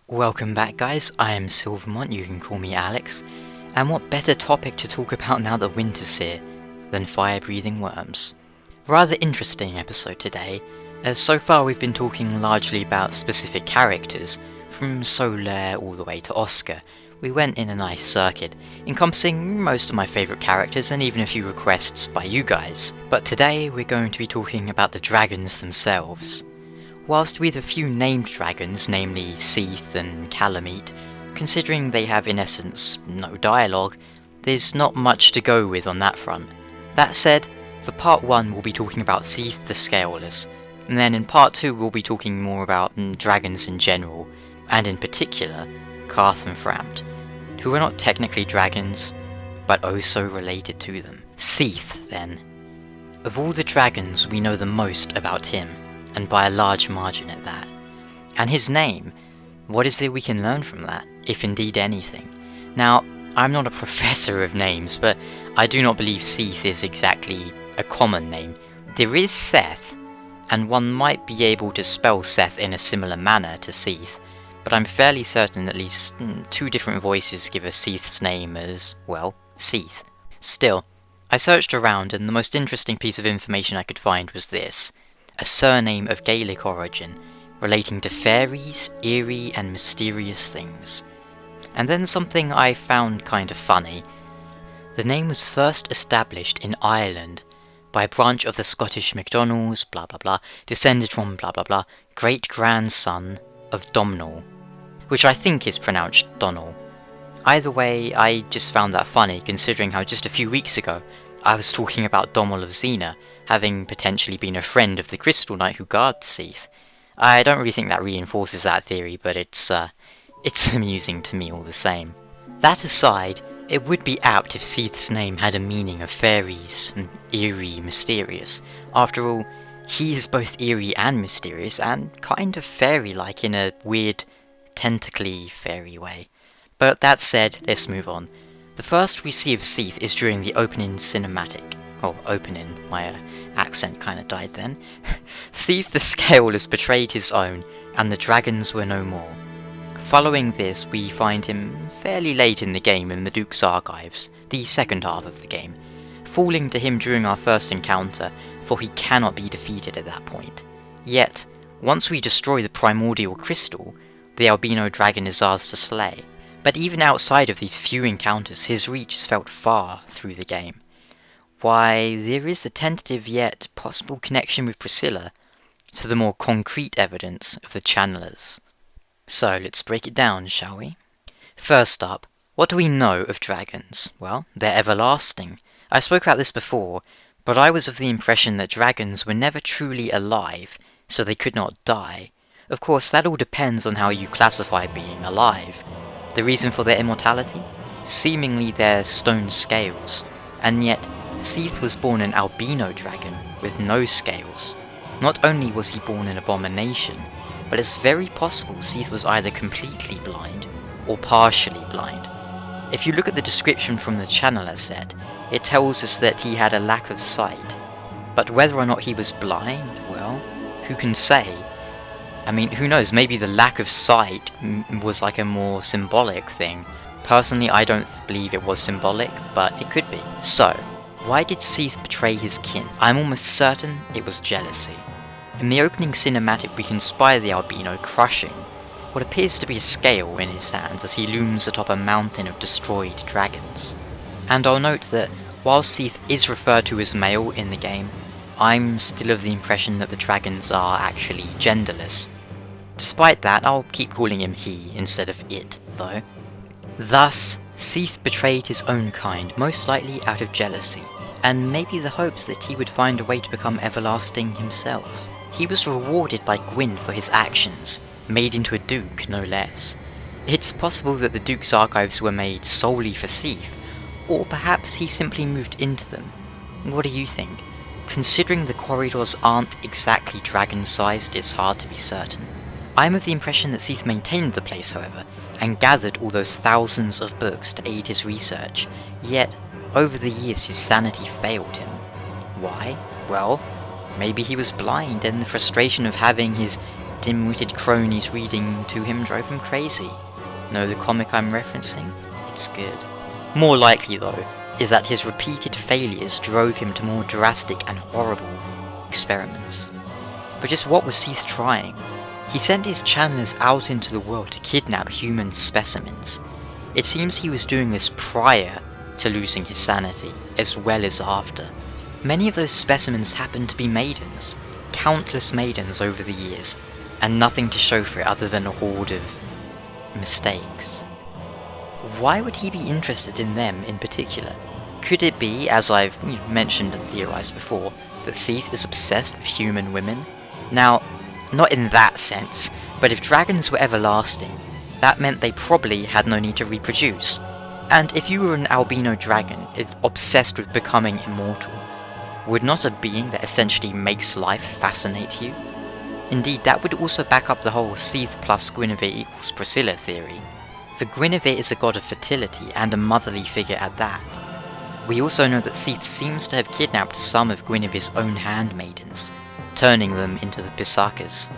Welcome back guys, I am Mont, you can call me Alex, and what better topic to talk about now that winter's here than fire-breathing worms. Rather interesting episode today, as so far we've been talking largely about specific characters, from Solaire all the way to Oscar. We went in a nice circuit, encompassing most of my favourite characters and even a few requests by you guys. But today we're going to be talking about the dragons themselves. Whilst we have a few named dragons, namely Seath and Calamite, considering they have in essence no dialogue, there's not much to go with on that front. That said, for part 1 we'll be talking about Seath the Scaleless, and then in part 2 we'll be talking more about dragons in general, and in particular, Karth and Frampt, who are not technically dragons, but oh so related to them. Seath, then. Of all the dragons we know the most about him, and by a large margin at that. And his name, what is there we can learn from that, if indeed anything? Now, I'm not a professor of names, but I do not believe Seath is exactly a common name. There is Seth, and one might be able to spell Seth in a similar manner to Seath, but I'm fairly certain at least 2 different voices give us Seath's name as, well, Seath. Still, I searched around and the most interesting piece of information I could find was this: a surname of Gaelic origin, relating to fairies, eerie and mysterious things. And then something I found kind of funny. The name was first established in Ireland by a branch of the Scottish MacDonalds, blah blah blah, descended from blah blah blah, great-grandson of Domhnall, which I think is pronounced Donnell. Either way, I just found that funny, considering how just a few weeks ago I was talking about Domhnall of Xena, having potentially been a friend of the Crystal Knight who guards Seath. I don't really think that reinforces that theory, but it's amusing to me all the same. That aside, it would be apt if Seath's name had a meaning of fairies, eerie, mysterious. After all, he is both eerie and mysterious, and kind of fairy-like in a weird, tentacly fairy way. But that said, let's move on. The first we see of Seath is during the opening cinematic. Oh, opening, my accent kinda died then. Seath the Scaleless betrayed his own, and the dragons were no more. Following this, we find him fairly late in the game in the Duke's Archives, the second half of the game, falling to him during our first encounter, for he cannot be defeated at that point. Yet, once we destroy the primordial crystal, the albino dragon is ours to slay. But even outside of these few encounters, his reach is felt far through the game. Why, there is the tentative yet possible connection with Priscilla, to the more concrete evidence of the channelers. So let's break it down, shall we? First up, what do we know of dragons? Well, they're everlasting. I spoke about this before, but I was of the impression that dragons were never truly alive, so they could not die. Of course, that all depends on how you classify being alive. The reason for their immortality? Seemingly their stone scales, and yet Seath was born an albino dragon with no scales. Not only was he born an abomination, but it's very possible Seath was either completely blind or partially blind. If you look at the description from the channeler set, it tells us that he had a lack of sight. But whether or not he was blind, well, who can say? I mean, who knows, maybe the lack of sight was like a more symbolic thing. Personally, I don't believe it was symbolic, but it could be. So, why did Seath betray his kin? I'm almost certain it was jealousy. In the opening cinematic we can spy the albino crushing what appears to be a scale in his hands as he looms atop a mountain of destroyed dragons. And I'll note that while Seath is referred to as male in the game, I'm still of the impression that the dragons are actually genderless. Despite that, I'll keep calling him he instead of it, though. Thus, Seath betrayed his own kind, most likely out of jealousy, and maybe the hopes that he would find a way to become everlasting himself. He was rewarded by Gwyn for his actions, made into a duke no less. It's possible that the Duke's Archives were made solely for Seath, or perhaps he simply moved into them. What do you think? Considering the corridors aren't exactly dragon-sized, it's hard to be certain. I'm of the impression that Seath maintained the place, however, and gathered all those thousands of books to aid his research, yet over the years his sanity failed him. Why? Well, maybe he was blind and the frustration of having his dim-witted cronies reading to him drove him crazy. Know the comic I'm referencing? It's good. More likely, though, is that his repeated failures drove him to more drastic and horrible experiments. But just what was Seath trying? He sent his channelers out into the world to kidnap human specimens. It seems he was doing this prior to losing his sanity, as well as after. Many of those specimens happened to be maidens, countless maidens over the years, and nothing to show for it other than a horde of mistakes. Why would he be interested in them in particular? Could it be, as I've mentioned and theorized before, that Seath is obsessed with human women? Now, not in that sense, but if dragons were everlasting, that meant they probably had no need to reproduce. And if you were an albino dragon obsessed with becoming immortal, would not a being that essentially makes life fascinate you? Indeed, that would also back up the whole Seath plus Guinevere equals Priscilla theory. For Guinevere is a god of fertility and a motherly figure at that. We also know that Seath seems to have kidnapped some of Guinevere's own handmaidens, turning them into the Pisaca's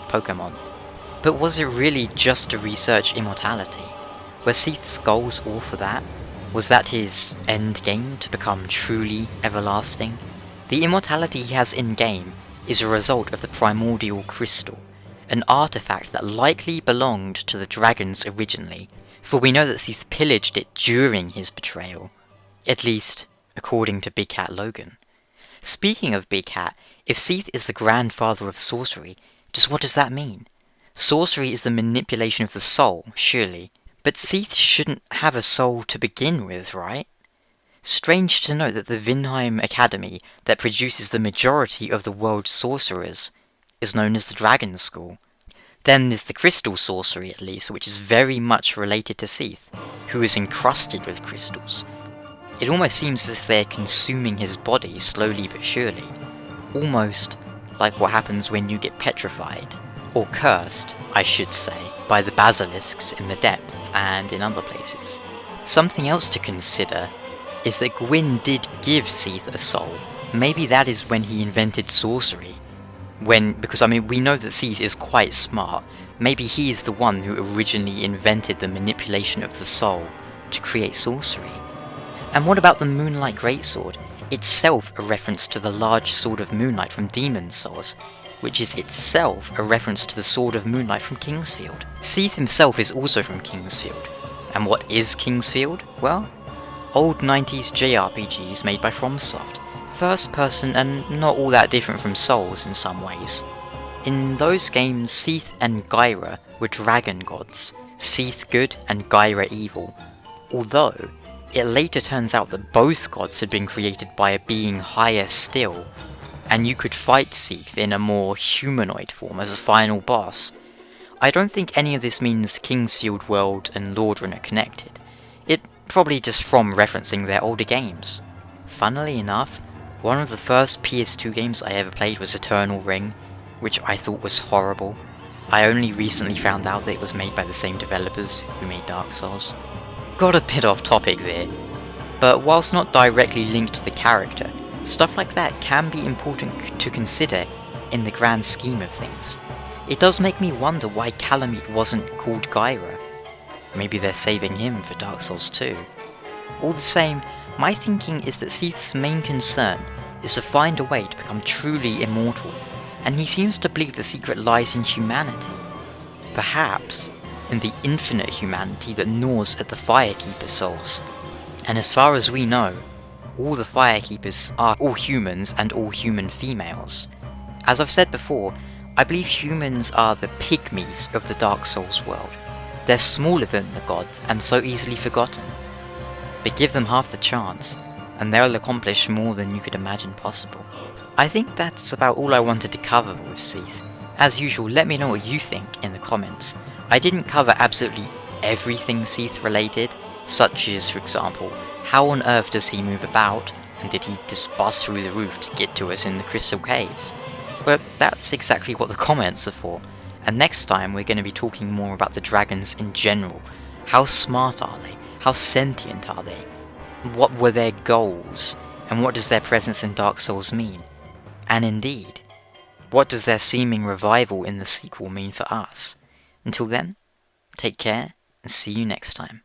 Pokemon. But was it really just to research immortality? Were Seath's goals all for that? Was that his end game, to become truly everlasting? The immortality he has in-game is a result of the primordial crystal, an artifact that likely belonged to the dragons originally, for we know that Seath pillaged it during his betrayal, at least according to Big Cat Logan. Speaking of Big Cat, if Seath is the grandfather of sorcery, just what does that mean? Sorcery is the manipulation of the soul, surely, but Seath shouldn't have a soul to begin with, right? Strange to note that the Vinheim Academy that produces the majority of the world's sorcerers is known as the Dragon School. Then there's the Crystal Sorcery at least, which is very much related to Seath, who is encrusted with crystals. It almost seems as if they're consuming his body slowly but surely, almost like what happens when you get petrified, or cursed, I should say, by the basilisks in the depths and in other places. Something else to consider is that Gwyn did give Seath a soul. Maybe that is when he invented sorcery. Because we know that Seath is quite smart. Maybe he is the one who originally invented the manipulation of the soul to create sorcery. And what about the Moonlight Greatsword? Itself a reference to the large Sword of Moonlight from Demon Souls, which is itself a reference to the Sword of Moonlight from Kingsfield. Seath himself is also from Kingsfield. And what is Kingsfield? Well, old 90s JRPGs made by FromSoft. First person and not all that different from Souls in some ways. In those games, Seath and Gyra were dragon gods, Seath good and Gyra evil, although it later turns out that both gods had been created by a being higher still, and you could fight Seath in a more humanoid form as a final boss. I don't think any of this means Kingsfield World and Lordran are connected. It probably just from referencing their older games. Funnily enough, one of the first PS2 games I ever played was Eternal Ring, which I thought was horrible. I only recently found out that it was made by the same developers who made Dark Souls. Got a bit off topic there, but whilst not directly linked to the character, stuff like that can be important to consider in the grand scheme of things. It does make me wonder why Calamite wasn't called Gyra. Maybe they're saving him for Dark Souls 2. All the same, my thinking is that Seath's main concern is to find a way to become truly immortal, and he seems to believe the secret lies in humanity. Perhaps in the infinite humanity that gnaws at the Firekeeper souls. And as far as we know, all the Firekeepers are all humans and all human females. As I've said before, I believe humans are the pygmies of the Dark Souls world. They're smaller than the gods and so easily forgotten. But give them half the chance, and they'll accomplish more than you could imagine possible. I think that's about all I wanted to cover with Seath. As usual, let me know what you think in the comments. I didn't cover absolutely everything Seath related, such as, for example, how on earth does he move about, and did he just bust through the roof to get to us in the Crystal Caves? But that's exactly what the comments are for, and next time we're going to be talking more about the dragons in general. How smart are they? How sentient are they? What were their goals? And what does their presence in Dark Souls mean? And indeed, What does their seeming revival in the sequel mean for us? Until then, take care and see you next time.